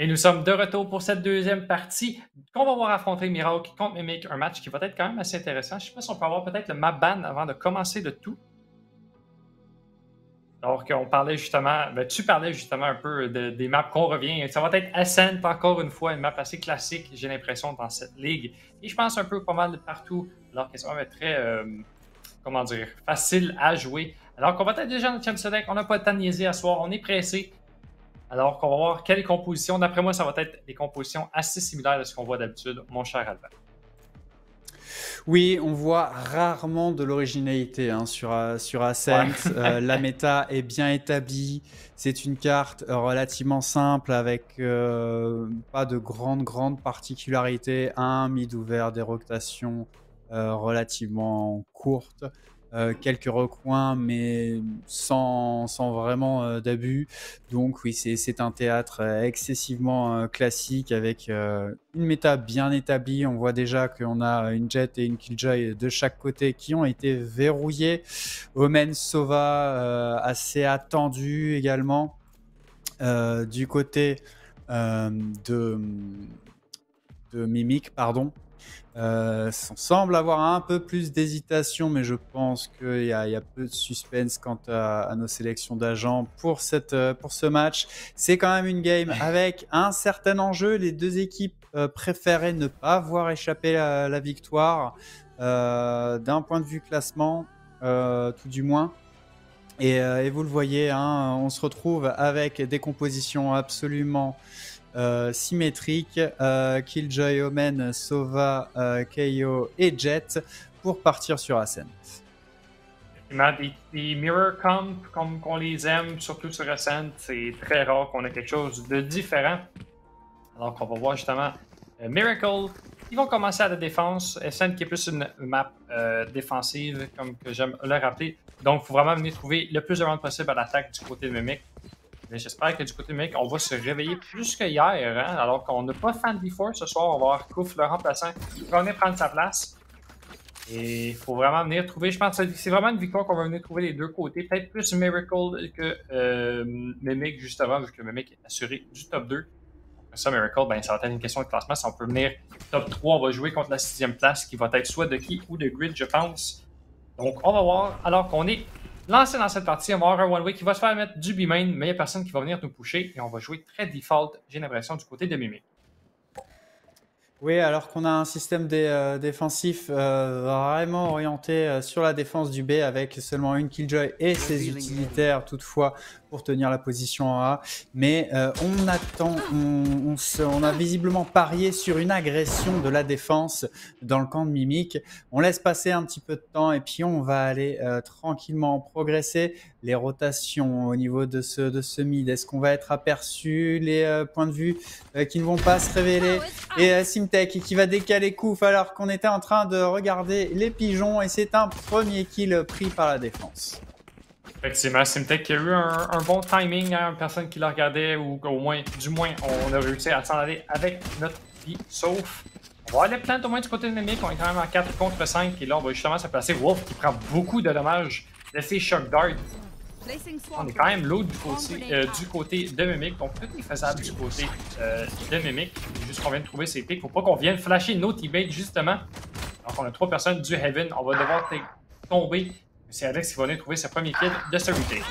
Et nous sommes de retour pour cette deuxième partie qu'on va voir affronter Miracle contre Mimic, un match qui va être quand même assez intéressant. Je ne sais pas si on peut avoir peut-être le map ban avant de commencer le tout. Alors qu'on parlait justement, tu parlais justement un peu des maps qu'on revient. Ça va être Ascent encore une fois, une map assez classique, j'ai l'impression, dans cette ligue. Et je pense un peu pas mal de partout, alors que ça va être très, comment dire, facile à jouer. Alors qu'on va être déjà dans le Champions League, on n'a pas le temps de niaiser à soir, on est pressé. Alors qu'on va voir quelles compositions. D'après moi, ça va être des compositions assez similaires à ce qu'on voit d'habitude, mon cher Albert. Oui, on voit rarement de l'originalité sur Ascent. Ouais. La méta est bien établie. C'est une carte relativement simple avec pas de grandes particularités. Un mid ouvert, des rotations relativement courtes. Quelques recoins, mais sans vraiment d'abus. Donc oui, c'est un théâtre excessivement classique avec une méta bien établie. On voit déjà qu'on a une Jet et une Killjoy de chaque côté qui ont été verrouillées. Omen Sova assez attendu également. Du côté de Mimic, pardon. On semble avoir un peu plus d'hésitation, mais je pense qu'il y a peu de suspense quant à nos sélections d'agents pour ce match. C'est quand même une game avec un certain enjeu. Les deux équipes préféraient ne pas voir échapper la victoire d'un point de vue classement, tout du moins. Et vous le voyez, on se retrouve avec des compositions absolument symétriques, Killjoy, Omen, Sova, KO et Jet pour partir sur Ascent. Des mirror comp comme qu'on les aime, surtout sur Ascent, c'est très rare qu'on ait quelque chose de différent. Alors qu'on va voir justement Miracle, ils vont commencer à la défense. Ascent qui est plus une map défensive, comme que j'aime le rappeler. Donc, il faut vraiment venir trouver le plus de rounds possible à l'attaque du côté de Mimic. Mais j'espère que du côté de Mimic, on va se réveiller plus que hier, hein, alors qu'on n'a pas Fan Before ce soir. On va avoir Kouf, le remplaçant, qui va venir prendre sa place. Et il faut vraiment venir trouver, je pense que c'est vraiment une victoire qu'on va venir trouver les deux côtés. Peut-être plus Miracle que Mimic, justement, vu que Mimic est assuré du top 2. Ça, Miracle, ben, ça va être une question de classement. Si on peut venir top 3, on va jouer contre la 6e place, qui va être soit de Key ou de Grid, je pense. Donc, on va voir, alors qu'on est lancé dans cette partie, on va avoir un one-way qui va se faire mettre du B-main, mais il n'y a personne qui va venir nous pusher, et on va jouer très default, j'ai l'impression, du côté de Mimic. Oui, alors qu'on a un système défensif vraiment orienté sur la défense du B avec seulement une Killjoy et ses utilitaires toutefois pour tenir la position en A. Mais on attend, on a visiblement parié sur une agression de la défense dans le camp de Mimic. On laisse passer un petit peu de temps et puis on va aller tranquillement progresser. Les rotations au niveau de ce mid, est-ce qu'on va être aperçu, les points de vue qui ne vont pas se révéler, et Simtek qui va décaler Kouf alors qu'on était en train de regarder les pigeons, et c'est un premier kill pris par la défense. Effectivement, Simtek qui a eu un bon timing, hein, personne qui la regardait, ou au moins, du moins, on a réussi à s'en aller avec notre vie, sauf... On va aller plant au moins du côté de Mimic, on est quand même en 4 contre 5, et là on va justement se placer Wolf qui prend beaucoup de dommages de ses Shock Dart. On est quand même low du côté de Mimic, donc tout est faisable du côté de Mimic. Juste qu'on vient de trouver ses pics. Faut pas qu'on vienne flasher nos teammates justement. Donc on a 3 personnes du Heaven, on va devoir tomber. C'est Alex qui va venir trouver sa première kill de ce retake.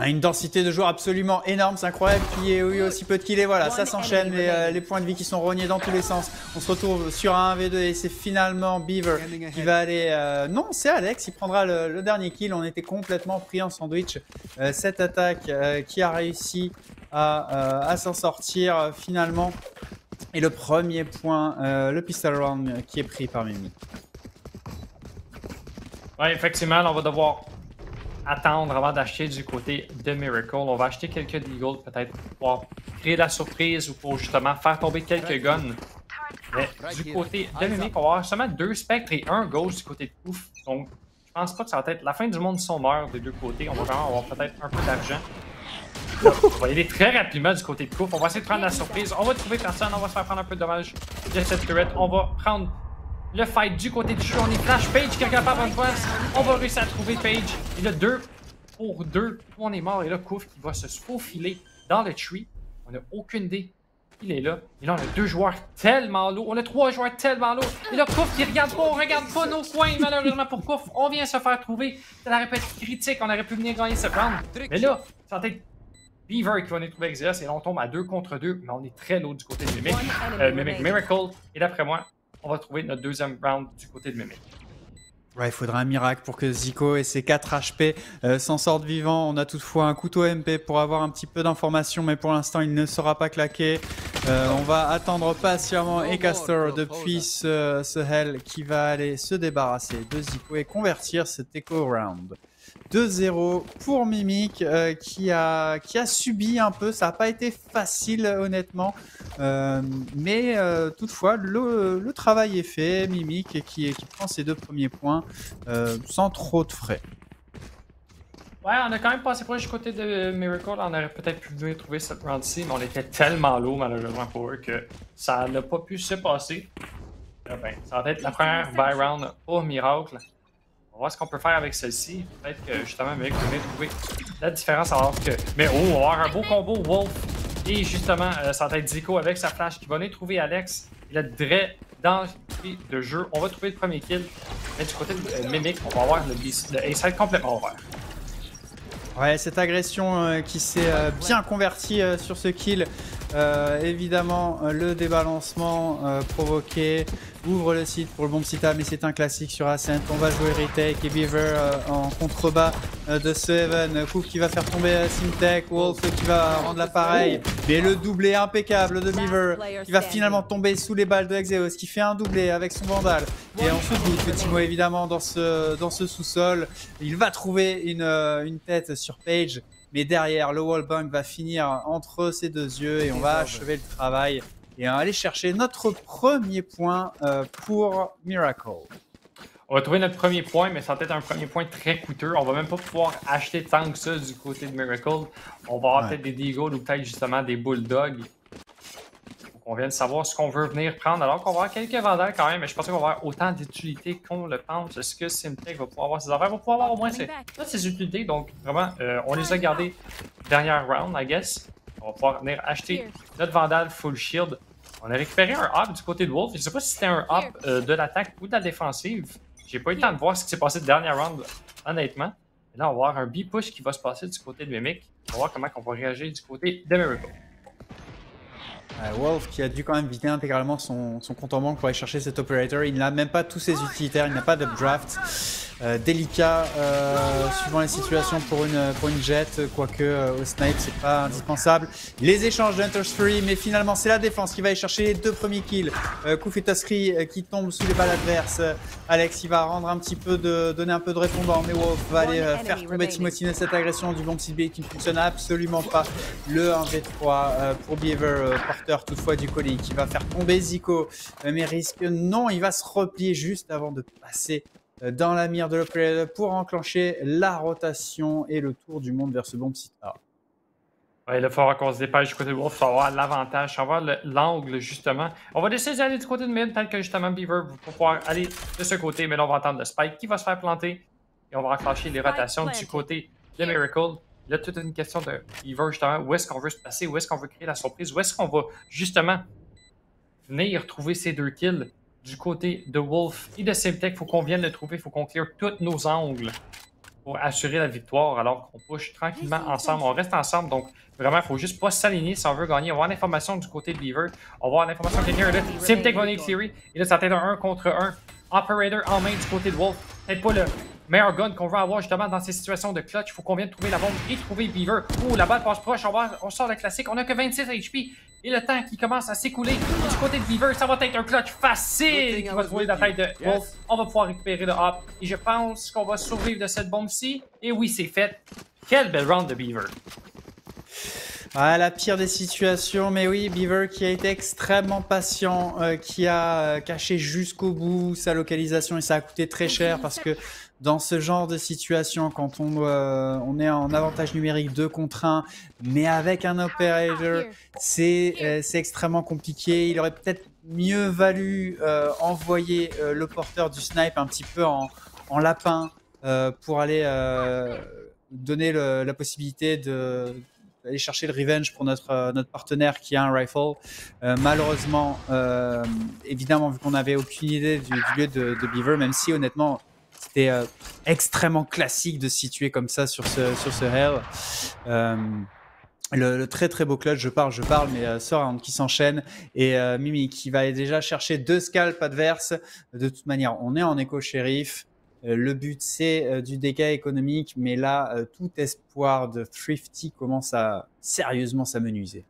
Une densité de joueurs absolument énorme, c'est incroyable qu'il y ait eu aussi peu de kills, et voilà, ça s'enchaîne, les points de vie qui sont rognés dans tous les sens. On se retrouve sur un 1v2 et c'est finalement Beaver qui va aller... Non, c'est Alex, il prendra le dernier kill. On était complètement pris en sandwich. Cette attaque qui a réussi à s'en sortir finalement. Et le premier point, le pistol round qui est pris par Mimi. Ouais, effectivement, on va devoir attendre avant d'acheter du côté de Miracle. On va acheter quelques Deagle peut-être pour pouvoir créer la surprise ou pour justement faire tomber quelques guns. Mais du côté de Mimic, on va avoir seulement 2 spectres et 1 ghost du côté de Kouf. Donc je pense pas que ça va être la fin du monde si on meurt des deux côtés. On va vraiment avoir peut-être un peu d'argent. On va y aller très rapidement du côté de Kouf. On va essayer de prendre la surprise. On va trouver personne. On va se faire prendre un peu de dommages de cette turret. On va prendre le fight du côté du jeu. On est flash Page qui est capable de faire. On va réussir à trouver Page. Et là, 2 pour 2. On est mort. Et là, Kouf qui va se faufiler dans le tree. On n'a aucune idée. Il est là. Et là, on a 2 joueurs tellement lourds. On a 3 joueurs tellement lourds. Et là, Kouf qui regarde pas, on regarde pas nos coins, malheureusement pour Kouf. On vient se faire trouver. Ça aurait pu être critique, on aurait pu venir gagner ce round. Mais là, ça va être Beaver qui va venir trouver Exeus. Et là, on tombe à 2 contre 2. Mais on est très lourd du côté de Mimic. Mimic Miracle. Et d'après moi, on va trouver notre 2e round du côté de Mimic. Ouais, il faudra un miracle pour que Zico et ses 4 HP s'en sortent vivants. On a toutefois un couteau MP pour avoir un petit peu d'informations, mais pour l'instant, il ne sera pas claqué. On va attendre patiemment Ecaster depuis ce Hell qui va aller se débarrasser de Zico et convertir cet Echo Round. 2-0 pour Mimic qui a subi un peu, ça n'a pas été facile honnêtement, mais toutefois le travail est fait. Mimic qui prend ses 2 premiers points sans trop de frais. Ouais, on a quand même passé proche du côté de Miracle, on aurait peut-être pu venir trouver cette round-ci, mais on était tellement lourd malheureusement pour eux que ça n'a pas pu se passer. Ben, ça va être la première buy round pour Miracle. On va voir ce qu'on peut faire avec celle-ci. Peut-être que justement, Mimic peut venir trouver la différence alors que. Mais oh, on va avoir un beau combo Wolf. Et justement, ça va être Zico avec sa flash qui va venir trouver Alex. Il a Dre dans le jeu. On va trouver le premier kill. Mais du côté de Mimic, on va avoir le A-side complètement ouvert. Ouais, cette agression qui s'est bien convertie sur ce kill. Évidemment, le débalancement provoqué ouvre le site pour le bon petit A, mais c'est un classique sur Ascent. On va jouer Retake et Beaver en contrebas de ce Heaven. Kouf qui va faire tomber Simtek, Wolf qui va rendre l'appareil, mais le doublé impeccable de Beaver qui va finalement tomber sous les balles de Exeus, qui fait un doublé avec son Vandal. Et on se doute que Timo évidemment dans ce sous-sol, il va trouver une tête sur Page. Mais derrière, le wallbang va finir entre ses 2 yeux et on va achever le travail et aller chercher notre premier point pour Miracle. On va trouver notre premier point, mais ça va être un premier point très coûteux. On va même pas pouvoir acheter tant que ça du côté de Miracle. On va avoir peut-être des Deagles ou peut-être justement des Bulldogs. On vient de savoir ce qu'on veut venir prendre, alors qu'on va avoir quelques vendeurs quand même, mais je pense qu'on va avoir autant d'utilités qu'on le pense. Est-ce que Simtek va pouvoir avoir ses affaires? Il va pouvoir avoir au moins ses utilités, donc vraiment, on les a gardées dernière round, I guess. On va pouvoir venir acheter notre Vandal Full Shield. On a récupéré un up du côté de Wolf. Je ne sais pas si c'était un up de l'attaque ou de la défensive. J'ai pas eu le temps de voir ce qui s'est passé de dernière round, honnêtement. Et là, on va avoir un B-push qui va se passer du côté de Mimic. On va voir comment on va réagir du côté de Miracle. Wolf qui a dû quand même vider intégralement son compte en banque pour aller chercher cet operator. Il n'a même pas tous ses utilitaires, il n'a pas d'updraft. Délicat suivant les situations pour une jet, quoique au snipe c'est pas indispensable. Les échanges d'Hunter's Fury, mais finalement c'est la défense qui va aller chercher les 2 premiers kills. Kouf et Taskri qui tombent sous les balles adverses. Alex il va rendre un petit peu donner un peu de répondant, mais Wolf va aller faire tomber Timothy de cette agression du bon petit B qui ne fonctionne absolument pas. Le 1v3 pour Beaver, porteur toutefois du colis qui va faire tomber Zico, mais risque non, il va se replier juste avant de passer dans la mire de l'opérateur pour enclencher la rotation et le tour du monde vers ce bon petit A. Ouais, là, il faudra qu'on se dépêche du côté de Wolf, il faut avoir l'avantage, il faut avoir l'angle justement. On va décider d'aller du côté de mid, peut-être que justement Beaver va pouvoir aller de ce côté, mais là on va entendre le Spike qui va se faire planter et on va enclencher les rotations du côté de Miracle. Là, toute une question de Beaver justement, où est-ce qu'on veut se passer, où est-ce qu'on veut créer la surprise, où est-ce qu'on va justement venir trouver ces 2 kills. Du côté de Wolf et de Simtek, il faut qu'on vienne le trouver, il faut qu'on clear tous nos angles pour assurer la victoire alors qu'on push tranquillement ensemble. On reste ensemble, donc vraiment, il faut juste pas s'aligner si on veut gagner. On va avoir l'information du côté de Beaver, on va avoir l'information de quelqu'un là. Simtek va venir clearer, et là, ça va être un 1 contre 1. Operator en main du côté de Wolf. Peut-être pas le meilleur gun qu'on veut avoir justement dans ces situations de clutch. Il faut qu'on vienne trouver la bombe et trouver Beaver. Oh, la balle passe proche, on sort le classique. On a que 26 HP. Et le temps qui commence à s'écouler. Et du côté de Beaver, ça va être un clutch facile qui va trouver la tête de Wolf. On va pouvoir récupérer le hop. Et je pense qu'on va survivre de cette bombe-ci. Et oui, c'est fait. Quelle belle round de Beaver. Ah, la pire des situations, mais oui, Beaver qui a été extrêmement patient, qui a caché jusqu'au bout sa localisation et ça a coûté très cher parce que dans ce genre de situation, quand on est en avantage numérique 2 contre 1, mais avec un operator, c'est extrêmement compliqué. Il aurait peut-être mieux valu envoyer le porteur du snipe un petit peu en lapin pour aller donner la possibilité aller chercher le revenge pour notre partenaire qui a un rifle. Malheureusement, évidemment, vu qu'on n'avait aucune idée du lieu de Beaver, même si honnêtement, c'était extrêmement classique de se situer comme ça sur ce hill. Le très très beau clutch, je parle, mais Surround qui s'enchaîne et Mimi qui va déjà chercher 2 scalps adverses. De toute manière, on est en éco-shérif. Le but, c'est du dégât économique, mais là, tout espoir de Thrifty commence à sérieusement s'amenuiser.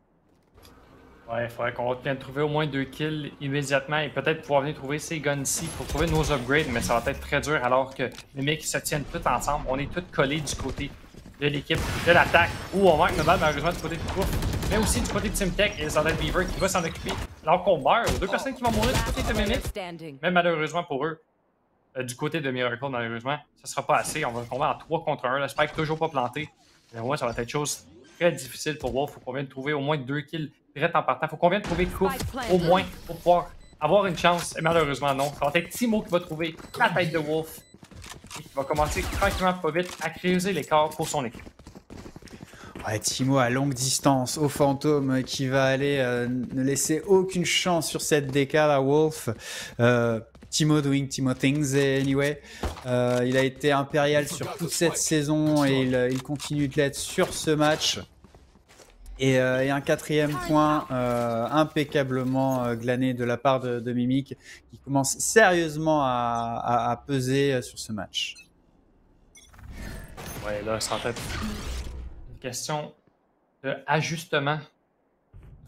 Ouais, il faudrait qu'on vienne trouver au moins 2 kills immédiatement et peut-être pouvoir venir trouver ces guns-ci pour trouver nos upgrades, mais ça va être très dur alors que les mecs se tiennent tous ensemble. On est tous collés du côté de l'équipe de l'attaque où on manque de balle malheureusement du côté de Couf, mais aussi du côté de Simtech et ça va être Beaver qui va s'en occuper alors qu'on meurt. 2 personnes qui vont mourir du côté de Mimic, mais malheureusement pour eux, du côté de Miracle malheureusement, ça sera pas assez. On va tomber en 3 contre 1. Le Spike toujours pas planté. Mais ouais, ça va être chose très difficile pour Wolf. Faut qu'on vienne trouver au moins 2 kills direct en partant. Faut qu'on vienne trouver Couf au moins pour pouvoir avoir une chance. Et malheureusement non. Ça va être Timo qui va trouver la tête de Wolf. Et qui va commencer tranquillement pas vite à creuser l'écart pour son équipe. Ouais, Timo à longue distance au fantôme qui va aller ne laisser aucune chance sur cette DK à Wolf. Timo doing Timo things anyway. Il a été impérial sur toute cette saison et il continue de l'être sur ce match. Et un 4e point impeccablement glané de la part de Mimic qui commence sérieusement à peser sur ce match. Ouais, là, ça va être une question d'ajustement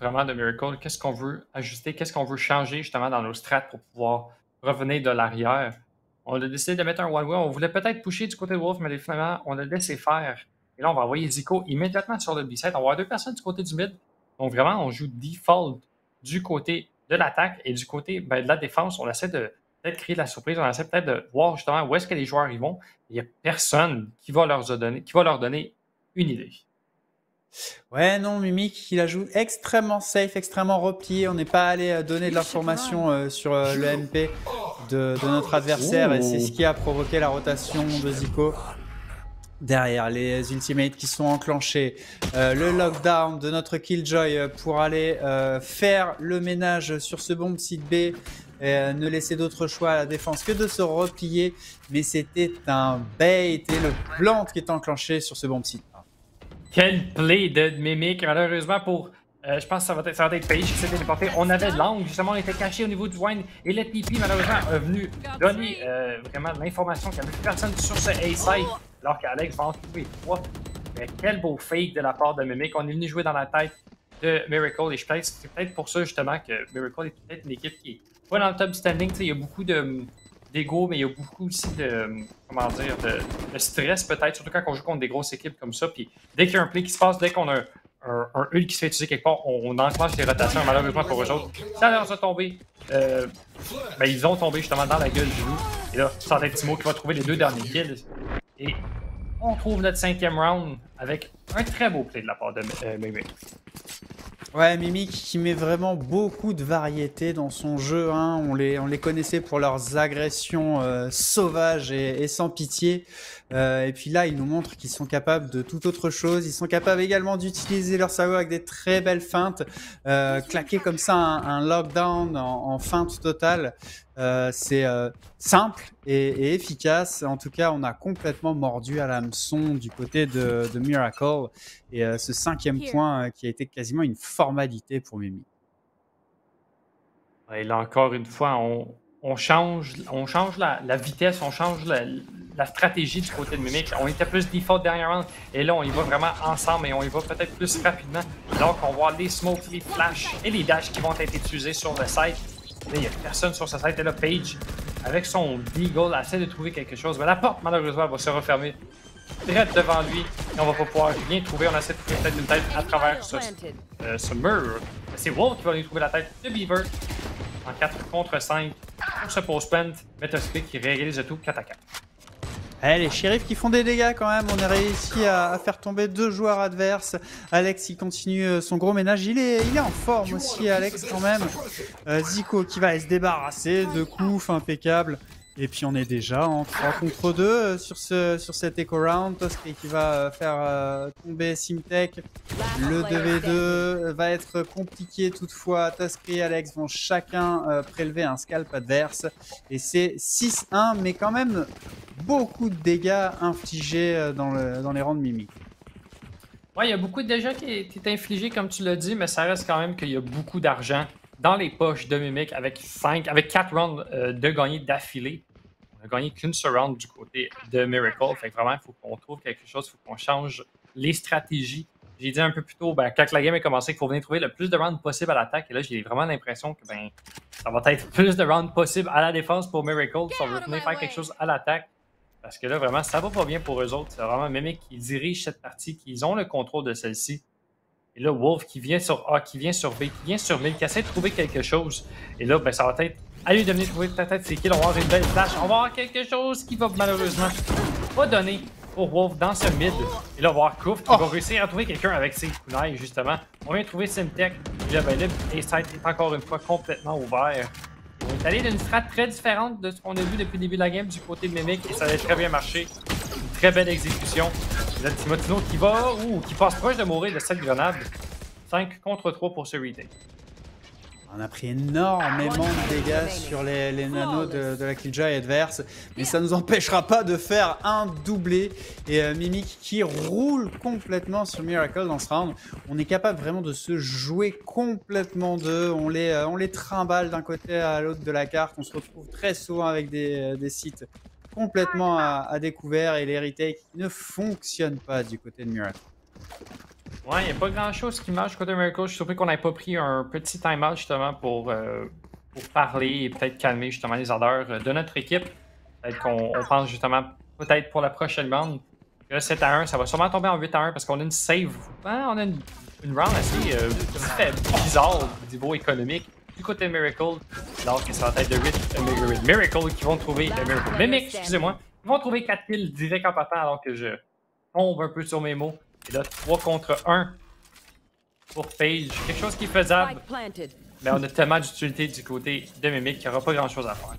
vraiment de Miracle. Qu'est-ce qu'on veut ajuster? Qu'est-ce qu'on veut changer justement dans nos strats pour pouvoir revenir de l'arrière? On a décidé de mettre un one-way. On voulait peut-être pusher du côté de Wolf, mais finalement, on a laissé faire. Et là, on va envoyer Zico immédiatement sur le B-side. On va avoir 2 personnes du côté du mid. Donc vraiment, on joue default du côté de l'attaque et du côté de la défense. On essaie de peut-être créer de la surprise. On essaie peut-être de voir justement où est-ce que les joueurs y vont. Il n'y a personne qui va leur donner une idée. Ouais, non, Mimic, il a joué extrêmement safe, extrêmement replié. On n'est pas allé donner de l'information sur le MP de notre adversaire. Et c'est ce qui a provoqué la rotation de Zico. Derrière, les ultimates qui sont enclenchés, le lockdown de notre Killjoy pour aller faire le ménage sur ce bomb site B, ne laisser d'autre choix à la défense que de se replier. Mais c'était un bait et le plant qui est enclenché sur ce bomb site. Quel play de Mimic, malheureusement pour... je pense que ça va être Page qui s'est téléporté. On avait l'angle, justement, on était caché au niveau du wine. Et le TP, malheureusement, est venu donner vraiment l'information qu'il n'y avait plus personne sur ce A-side. Alors qu'Alex va en trouver 3. Mais quel beau fake de la part de Mimic. On est venu jouer dans la tête de Miracle. Et c'est peut-être pour ça, justement, que Miracle est peut-être une équipe qui est pas dans le top standing. Il y a beaucoup d'ego, mais il y a beaucoup aussi de stress, peut-être. Surtout quand on joue contre des grosses équipes comme ça. Puis dès qu'il y a un play qui se passe, dès qu'on a un ult qui se fait utiliser quelque part, on enclenche les rotations. Malheureusement pour eux autres, ça leur a tombé. Ils ont tombé justement dans la gueule du loup. Et là, ça va être Timo qui va trouver les 2 derniers kills. Et on trouve notre 5e round avec un très beau play de la part de Mimic. Ouais, Mimic qui met vraiment beaucoup de variété dans son jeu. Hein. On les connaissait pour leurs agressions sauvages et sans pitié. Et puis là, ils nous montrent qu'ils sont capables de toute autre chose. Ils sont capables également d'utiliser leur savoir avec des très belles feintes. Claquer comme ça un lockdown en feinte totale. C'est simple et efficace. En tout cas, on a complètement mordu à l'hameçon du côté de Miracle. Et ce 5e point qui a été quasiment une formalité pour Mimi. Et là, encore une fois, on change la vitesse, on change la stratégie du côté de Mimic. On était plus default dernier round. Et là, on y va vraiment ensemble et on y va peut-être plus rapidement. Donc, on va voir les smokes, les flashs et les dashs qui vont être utilisés sur le site. Là, il n'y a personne sur ce site. Et là, Page, avec son Deagle, essaie de trouver quelque chose. Mais la porte, malheureusement, va se refermer direct devant lui. Et on va pas pouvoir rien trouver. On essaie de trouver peut-être une tête à travers ce mur. C'est Wolf qui va lui trouver la tête de Beaver. En 4 contre 5. Pour ce post-plant, Metaspic qui réalise le tout 4 à 4. Allez, les shérifs qui font des dégâts quand même. On a réussi à faire tomber 2 joueurs adverses. Alex, il continue son gros ménage. Il est en forme aussi, Alex, quand même. Zico qui va se débarrasser de coups impeccable. Et puis on est déjà en 3 contre 2 sur cet Echo Round. Toscri qui va faire tomber Simtek. Le 2v2 va être compliqué toutefois. Toscri et Alex vont chacun prélever un scalp adverse. Et c'est 6-1, mais quand même beaucoup de dégâts infligés dans les rangs de Mimic. Ouais, il y a beaucoup de dégâts qui est infligé, comme tu l'as dit, mais ça reste quand même qu'il y a beaucoup d'argent dans les poches de Mimic avec 4 rounds de gagner d'affilée. On a gagné qu'une seule round du côté de Miracle. Fait que vraiment, il faut qu'on trouve quelque chose, il faut qu'on change les stratégies. J'ai dit un peu plus tôt, quand la game a commencé, qu'il faut venir trouver le plus de rounds possible à l'attaque. Et là, j'ai vraiment l'impression que ça va être plus de rounds possible à la défense pour Miracle si on veut venir faire quelque chose à l'attaque. Parce que là, vraiment, ça va pas bien pour eux autres. C'est vraiment Mimic qui dirige cette partie, qui ont le contrôle de celle-ci. Et là, Wolf qui vient sur A, qui vient sur B, qui vient sur mid, qui essaie de trouver quelque chose. Et là, ça va être à lui de venir trouver peut-être ses kills. On va avoir une belle flash. On va avoir quelque chose qui va malheureusement pas donner pour Wolf dans ce mid. Et là, on va voir Koof qui va réussir à trouver quelqu'un avec ses kunai, justement. On vient trouver Simtek. Et là, A-Side est encore une fois complètement ouvert. On est allé d'une strat très différente de ce qu'on a vu depuis le début de la game du côté de Mimic. Et ça a très bien marché. Une très belle exécution. Et là, Timotino qui passe proche de mourir de cette grenade. 5 contre 3 pour ce retake. On a pris énormément de dégâts sur les nanos de la Killjoy adverse, mais ça ne nous empêchera pas de faire un doublé. Et Mimic qui roule complètement sur Miracle dans ce round. On est capable vraiment de se jouer complètement d'eux. On les trimballe d'un côté à l'autre de la carte. On se retrouve très souvent avec des sites complètement à découvert et les retakes ne fonctionnent pas du côté de Miracle. Ouais, il n'y a pas grand chose qui marche côté Miracle. Je suis surpris qu'on n'ait pas pris un petit time-out justement pour parler et peut-être calmer justement les ardeurs de notre équipe. Peut-être qu'on pense justement, peut-être pour la prochaine round. Là, 7-1, ça va sûrement tomber en 8-1 parce qu'on a une save. Hein, on a une round assez bizarre au niveau économique du côté de Miracle. Alors que ça va être de Miracle qui vont trouver Mimic, excusez-moi. Ils vont trouver 4 kills direct en partant alors que je tombe un peu sur mes mots. Et là, 3 contre 1 pour Paige. Quelque chose qui est faisable. Mais on a tellement d'utilité du côté de Mimic qu'il n'y aura pas grand-chose à faire.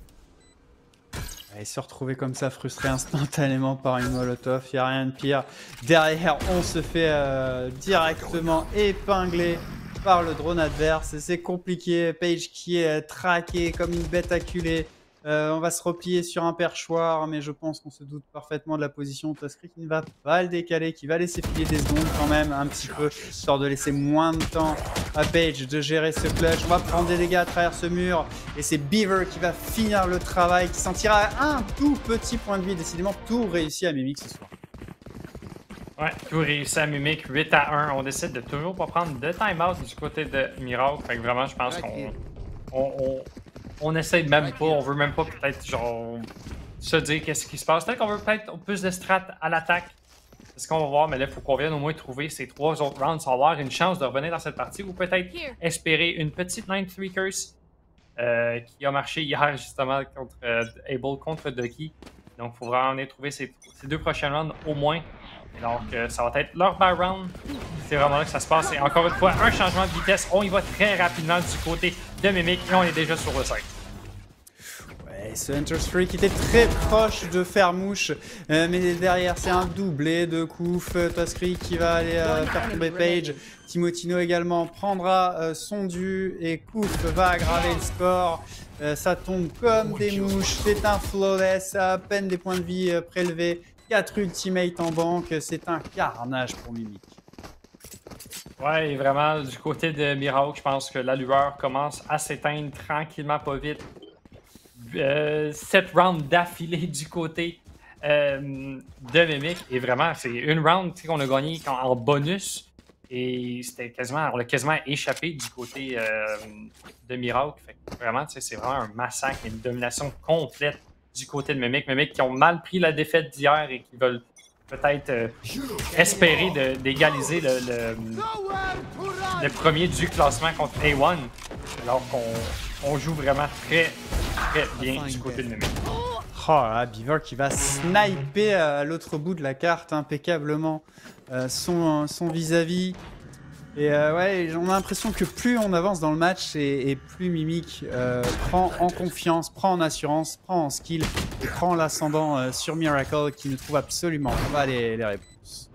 Et se retrouver comme ça, frustré instantanément par une molotov, il n'y a rien de pire. Derrière, on se fait directement épingler par le drone adverse. C'est compliqué. Paige qui est traqué comme une bête acculée. On va se replier sur un perchoir, mais je pense qu'on se doute parfaitement de la position. Toscri qui ne va pas le décaler, qui va laisser filer des secondes quand même un petit peu, histoire de laisser moins de temps à Paige de gérer ce clutch. On va prendre des dégâts à travers ce mur, et c'est Beaver qui va finir le travail, qui s'en tira à un tout petit point de vie. Décidément, tout réussi à Mimic ce soir. Ouais, tout réussi à Mimic, 8-1. On décide de toujours pas prendre de time-out du côté de Miracle. Fait que vraiment, je pense qu'on essaye même pas, on veut même pas peut-être genre se dire qu'est-ce qui se passe. Peut-être qu'on veut peut-être plus de strat à l'attaque. C'est ce qu'on va voir, mais là, il faut qu'on vienne au moins trouver ces 3 autres rounds sans avoir une chance de revenir dans cette partie ou peut-être espérer une petite 9-3 curse qui a marché hier justement contre Able contre Ducky. Donc, il faut vraiment venir trouver ces 2 prochaines rounds au moins. Et donc, ça va être leur bye round. C'est vraiment là que ça se passe. Et encore une fois, un changement de vitesse. On y va très rapidement du côté de Mimic et on est déjà sur le site. Ouais, ce Hunter Streak qui était très proche de faire mouche. Mais derrière, c'est un doublé de Koof. Toscri qui va aller faire tomber Paige. Timotino également prendra son dû. Et Koof va aggraver le score. Ça tombe comme des mouches. C'est un flawless. À peine des points de vie prélevés. 4 ultimates en banque, c'est un carnage pour Mimic. Ouais, et vraiment, du côté de Miracle, je pense que la lueur commence à s'éteindre tranquillement, pas vite. 7 rounds d'affilée du côté de Mimic. Et vraiment, c'est une round qu'on a gagné en bonus. Et c'était on l'a quasiment échappé du côté de Miracle. Fait que vraiment, c'est vraiment un massacre, une domination complète du côté de Mimic. Mimic qui ont mal pris la défaite d'hier et qui veulent peut-être espérer d'égaliser le premier du classement contre A1. Alors qu'on joue vraiment très, très bien du côté de Mimic. Oh là, Beaver qui va sniper à l'autre bout de la carte impeccablement son vis-à-vis. Et ouais, on a l'impression que plus on avance dans le match et plus Mimic prend en confiance, prend en assurance, prend en skill. prend l'ascendant sur Miracle qui ne trouve absolument pas les réponses.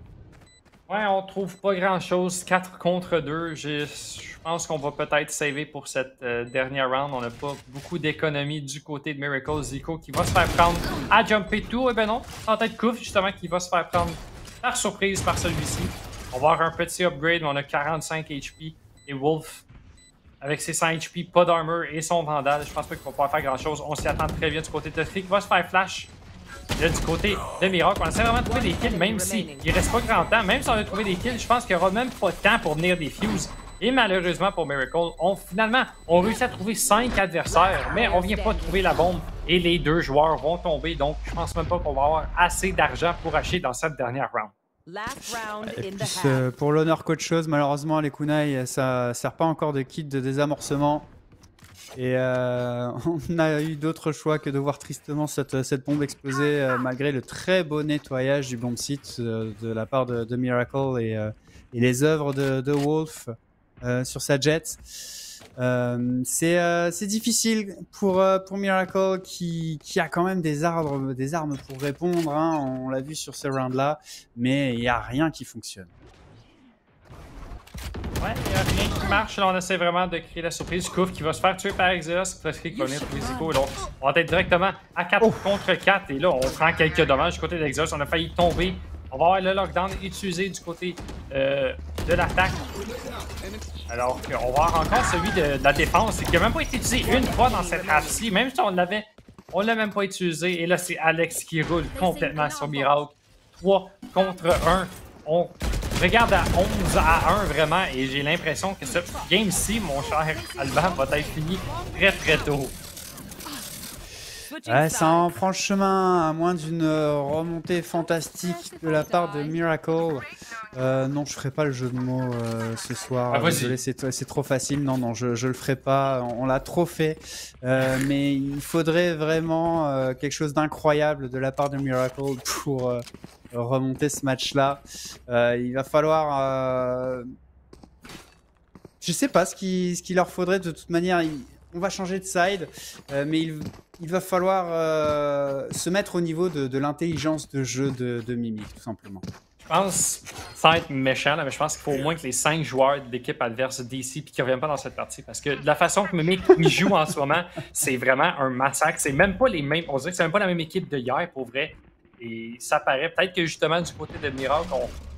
Ouais, on trouve pas grand chose. 4 contre 2. Je pense qu'on va peut-être saver pour cette dernière round. On n'a pas beaucoup d'économie du côté de Miracle. Zico qui va se faire prendre à jumper tout. Eh ben non, en tête Kouf justement qui va se faire prendre par surprise par celui-ci. On va avoir un petit upgrade, mais on a 45 HP. Et Wolf, avec ses 100 HP, pas d'armor et son Vandal, je pense pas qu'il va pouvoir faire grand-chose. On s'y attend très bien du côté de Tuffy qui va se faire flash. Là, du côté de Miracle, on essaie vraiment de trouver des kills, même s'il ne reste pas grand temps. Même si on a trouvé des kills, je pense qu'il n'y aura même pas de temps pour venir des fuses. Et malheureusement pour Miracle, finalement, on réussit à trouver 5 adversaires, mais on vient pas trouver la bombe. Et les 2 joueurs vont tomber, donc je pense même pas qu'on va avoir assez d'argent pour acheter dans cette dernière round. Et puis, pour l'honneur qu'autre chose, malheureusement, les kunai, ça sert pas encore de kit de désamorcement. Et on a eu d'autres choix que de voir tristement cette bombe exploser malgré le très beau nettoyage du bomb site de la part de Miracle et les œuvres de Wolf sur sa jet. C'est difficile pour Miracle qui a quand même des armes pour répondre, hein, on l'a vu sur ce round là, mais il n'y a rien qui fonctionne. Ouais, il n'y a rien qui marche. Là, on essaie vraiment de créer la surprise. Kouf qui va se faire tuer par Exeos. Tuffy qui va venir trouver Zico. Là, on va être directement à 4 contre 4. Et là, on prend quelques dommages du côté d'Exeos. On a failli tomber. On va avoir le lockdown utilisé du côté de l'attaque. Alors qu'on va avoir encore celui de la défense qui n'a même pas été utilisé une fois dans cette rap-ci. Même si on l'avait, on l'a même pas utilisé. Et là, c'est Alex qui roule complètement sur Miracle. 3 contre 1. On regarde à 11 à 1 vraiment. Et j'ai l'impression que ce game-ci, mon cher Alban, va être fini très très tôt. Ouais, ça en prend le chemin, à moins d'une remontée fantastique de la part de Miracle. Non, je ferai pas le jeu de mots ce soir. Ah, désolé, c'est trop facile. Non, je le ferai pas. On l'a trop fait. Mais il faudrait vraiment quelque chose d'incroyable de la part de Miracle pour remonter ce match-là. Il va falloir... Je sais pas ce qu'il leur faudrait. De toute manière, on va changer de side, mais il va falloir se mettre au niveau de l'intelligence de jeu de Mimic, tout simplement. Je pense, sans être méchant, là, mais je pense qu'il faut au moins que les 5 joueurs d'équipe adverse DC puis qu'ils ne reviennent pas dans cette partie. Parce que de la façon que Mimic joue en ce moment, c'est vraiment un massacre. C'est même pas les mêmes. On dirait que c'est même pas la même équipe de hier, pour vrai. Et ça paraît. Peut-être que justement, du côté de Miracle,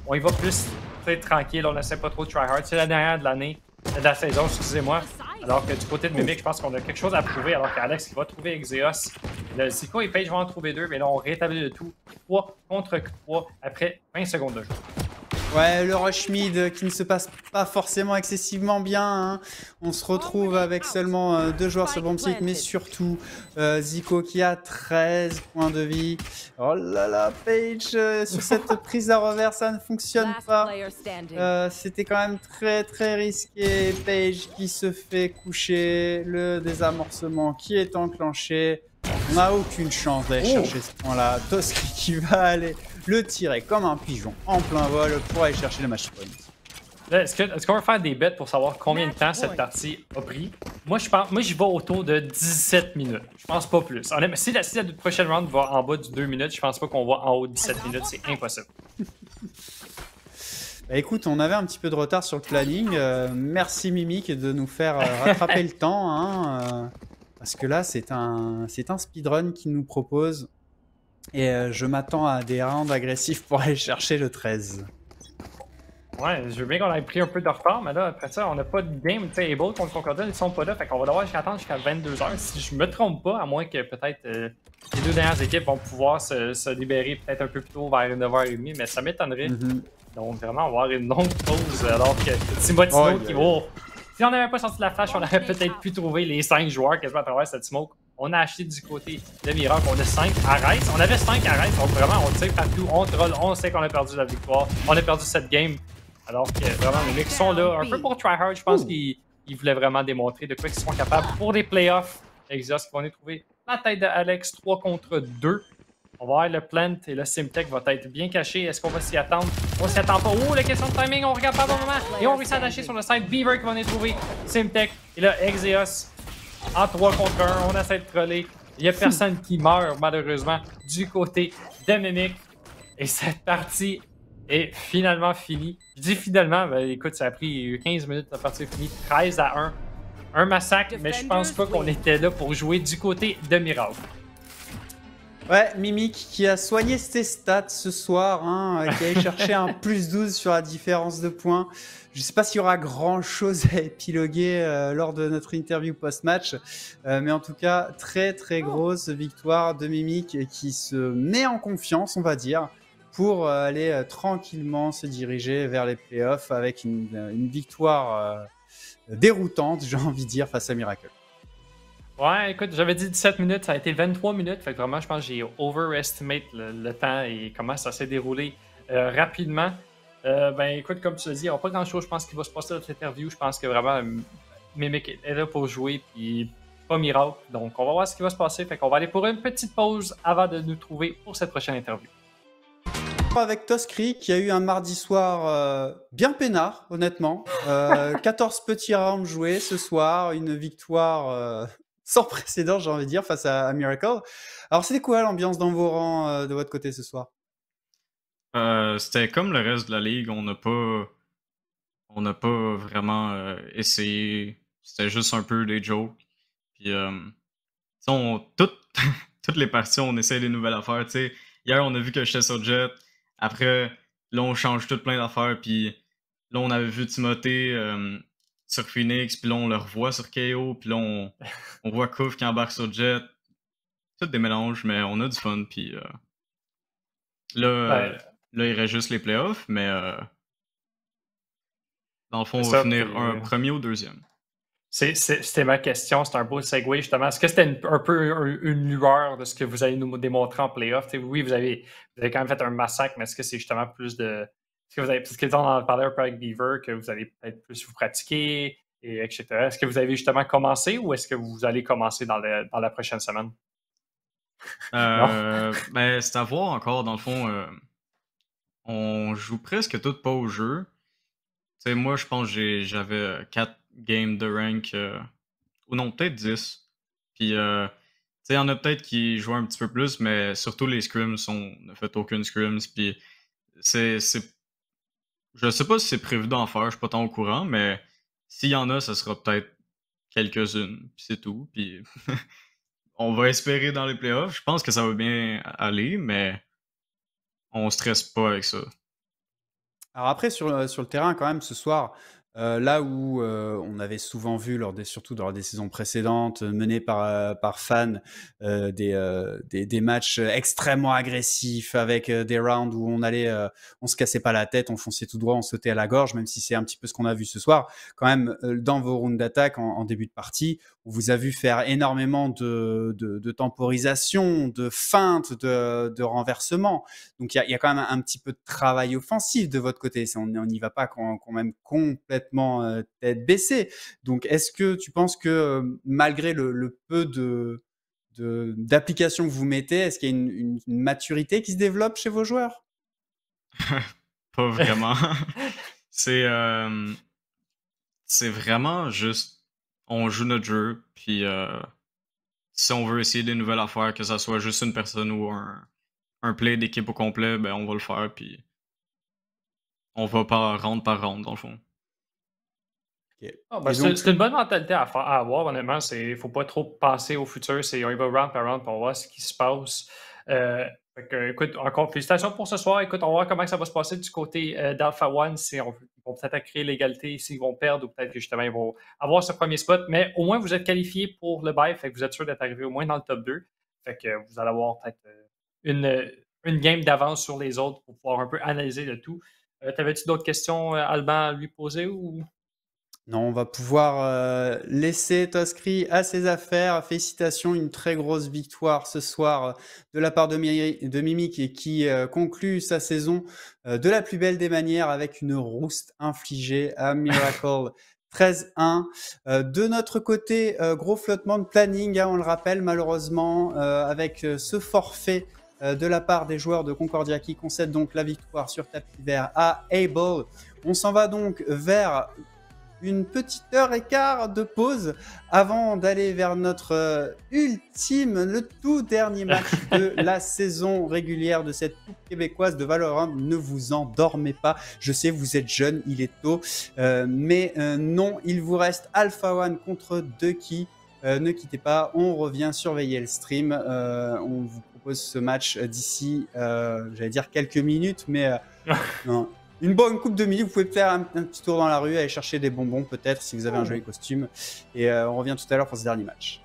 on y va plus tranquille. On n'essaie pas trop de tryhard. C'est la dernière de l'année, de la saison, excusez-moi. Alors que du côté de Mimic, je pense qu'on a quelque chose à prouver. Alors qu'Alex qui va trouver Exeos. Le Zico et Page vont en trouver 2, mais là on rétablit le tout. 3 contre 3 après 20 secondes de jeu. Ouais, le rush mid qui ne se passe pas forcément excessivement bien, hein. On se retrouve avec seulement 2 joueurs sur bomb site, mais surtout Zico qui a 13 points de vie. Oh là là, Page sur cette prise à revers, ça ne fonctionne pas. C'était quand même très très risqué. Page qui se fait coucher, le désamorcement qui est enclenché. On n'a aucune chance d'aller chercher ce point-là. Toski qui va aller le tirer comme un pigeon en plein vol pour aller chercher le match point. Est-ce qu'on va faire des bets pour savoir combien de temps cette partie a pris? Moi, j'y vais autour de 17 minutes. Je pense pas plus. Si la prochaine round va en bas de 2 minutes, je pense pas qu'on va en haut de 17 minutes. C'est impossible. Bah écoute, on avait un petit peu de retard sur le planning. Merci Mimic de nous faire rattraper le temps. Hein, parce que là, c'est un speedrun qu'il nous propose. Et je m'attends à des rounds agressifs pour aller chercher le 13. Ouais, je veux bien qu'on ait pris un peu de retard, mais là, après ça, on n'a pas de game table contre Concordia, ils sont pas là, fait qu'on va devoir attendre jusqu'à 22h. Si je me trompe pas, à moins que peut-être les 2 dernières équipes vont pouvoir se libérer peut-être un peu plus tôt, vers 9h30, mais ça m'étonnerait. Donc vraiment, on va avoir une longue pause, alors que Timotino qui va... Si on n'avait pas sorti la flash, on aurait peut-être pu trouver les 5 joueurs quasiment à travers cette smoke. On a acheté du côté de Miracle, on a 5 arrêts. On avait 5 arrêts, donc vraiment, on tire partout, on troll, on sait qu'on a perdu la victoire. On a perdu cette game. Alors que vraiment, les mecs sont là un peu pour tryhard. Je pense qu'ils voulaient vraiment démontrer de quoi ils sont capables pour des playoffs. Exos qui vont aller trouver la tête d'Alex 3 contre 2. On va avoir le plant et le Simtech va être bien caché. Est-ce qu'on va s'y attendre? On s'y attend pas. Oh, la question de timing, on regarde pas bon moment. Et on réussit à lâcher sur le side. Beaver qui va aller trouver Simtech. Et là, Exeos en 3 contre 1. On essaie de troller. Il n'y a personne qui meurt, malheureusement, du côté de Mimic. Et cette partie est finalement finie. Je dis finalement, ben, écoute, ça a pris 15 minutes, la partie est finie. 13-1. Un massacre, mais je pense pas qu'on était là pour jouer du côté de Miracle. Ouais, Mimic qui a soigné ses stats ce soir, hein, qui a cherché un plus 12 sur la différence de points. Je ne sais pas s'il y aura grand chose à épiloguer lors de notre interview post-match, mais en tout cas, très très grosse victoire de Mimic qui se met en confiance, on va dire, pour aller tranquillement se diriger vers les playoffs avec une victoire déroutante, j'ai envie de dire, face à Miracle. Ouais, écoute, j'avais dit 17 minutes, ça a été 23 minutes. Fait que vraiment, je pense que j'ai overestimate le temps et comment ça s'est déroulé rapidement. Ben écoute, comme tu l'as dit, il n'y aura pas grand-chose, je pense, qui va se passer dans cette interview. Je pense que vraiment, Mimic est là pour jouer, puis pas miracle. Donc, on va voir ce qui va se passer. Fait qu'on va aller pour une petite pause avant de nous trouver pour cette prochaine interview. Avec Toskri qui a eu un mardi soir bien peinard, honnêtement. 14 petits rounds joués ce soir, une victoire sans précédent, j'ai envie de dire, face à Miracle. Alors, c'était quoi l'ambiance dans vos rangs de votre côté ce soir? C'était comme le reste de la ligue, on n'a pas vraiment essayé. C'était juste un peu des jokes. Puis, toutes les parties, on essaie des nouvelles affaires. T'sais. Hier, on a vu que j'étais sur Jet. Après, là, on change tout plein d'affaires. Puis là, on avait vu Timothée sur Phoenix. Puis là, on le revoit sur KO. Puis là, on voit Kouf qui embarque sur Jet. Tout des mélanges, mais on a du fun. Puis là, il reste juste les playoffs. Mais dans le fond, on va finir un premier ou deuxième. C'était ma question, c'est un beau segue justement. Est-ce que c'était un peu une lueur de ce que vous allez nous démontrer en playoff? Oui, vous avez quand même fait un massacre, mais est-ce que c'est justement plus de. Est-ce que vous avez, parce que on en parlait un peu avec Beaver, que vous allez peut-être plus vous pratiquer, et etc. Est-ce que vous avez justement commencé ou est-ce que vous allez commencer dans la prochaine semaine? Ben, c'est à voir encore, dans le fond. On joue presque tout pas au jeu. T'sais, moi, je pense que j'avais 4 games de rank, ou non, peut-être 10. Puis, il y en a peut-être qui jouent un petit peu plus, mais surtout les scrims, on n'a fait aucune scrims. Puis, je sais pas si c'est prévu d'en faire, je suis pas tant au courant, mais s'il y en a, ça sera peut-être quelques-unes, puis c'est tout. Puis, on va espérer dans les playoffs. Je pense que ça va bien aller, mais on stresse pas avec ça. Alors après, sur le terrain, quand même, ce soir, là où on avait souvent vu, surtout lors des saisons précédentes, menées par Fan, des matchs extrêmement agressifs, avec des rounds où on se cassait pas la tête, on fonçait tout droit, on sautait à la gorge, même si c'est un petit peu ce qu'on a vu ce soir. Quand même, dans vos rounds d'attaque en début de partie, on vous a vu faire énormément de temporisation, de feintes, de renversement. Donc, il y a quand même un petit peu de travail offensif de votre côté. On n'y va pas quand même complètement tête baissée. Donc, est-ce que tu penses que malgré le peu d'applications que vous mettez, est-ce qu'il y a une maturité qui se développe chez vos joueurs? Pas vraiment. C'est vraiment juste on joue notre jeu, puis si on veut essayer des nouvelles affaires, que ça soit juste une personne ou un play d'équipe au complet, ben on va le faire, puis on va par round, dans le fond. Okay. Oh, ben c'est une bonne mentalité à avoir, honnêtement. Il ne faut pas trop penser au futur. On y va round par round pour voir ce qui se passe. Écoute, encore félicitations pour ce soir. Écoute, on va voir comment ça va se passer du côté d'Alpha One. Ils vont peut-être créer l'égalité, s'ils vont perdre ou peut-être que justement ils vont avoir ce premier spot. Mais au moins, vous êtes qualifié pour le bye. Fait que vous êtes sûr d'être arrivé au moins dans le top 2. Fait que vous allez avoir peut-être une game d'avance sur les autres pour pouvoir un peu analyser le tout. T'avais-tu d'autres questions, Alban, à lui poser ou? Non, on va pouvoir laisser Toskri à ses affaires. Félicitations, une très grosse victoire ce soir de la part de Mimic et qui conclut sa saison de la plus belle des manières avec une rouste infligée à Miracle 13-1. De notre côté, gros flottement de planning, hein, on le rappelle malheureusement, avec ce forfait de la part des joueurs de Concordia qui concèdent donc la victoire sur tapis vert à Able. On s'en va donc vers une petite heure et quart de pause avant d'aller vers notre le tout dernier match de la saison régulière de cette coupe québécoise de Valorant. Ne vous endormez pas, je sais vous êtes jeunes, il est tôt, mais non, il vous reste Alpha One contre Ducky. Ne quittez pas, on revient surveiller le stream, on vous propose ce match d'ici, j'allais dire quelques minutes, mais non. Une bonne coupe de minutes, vous pouvez faire un petit tour dans la rue, aller chercher des bonbons peut-être si vous avez un joli costume. Et on revient tout à l'heure pour ce dernier match.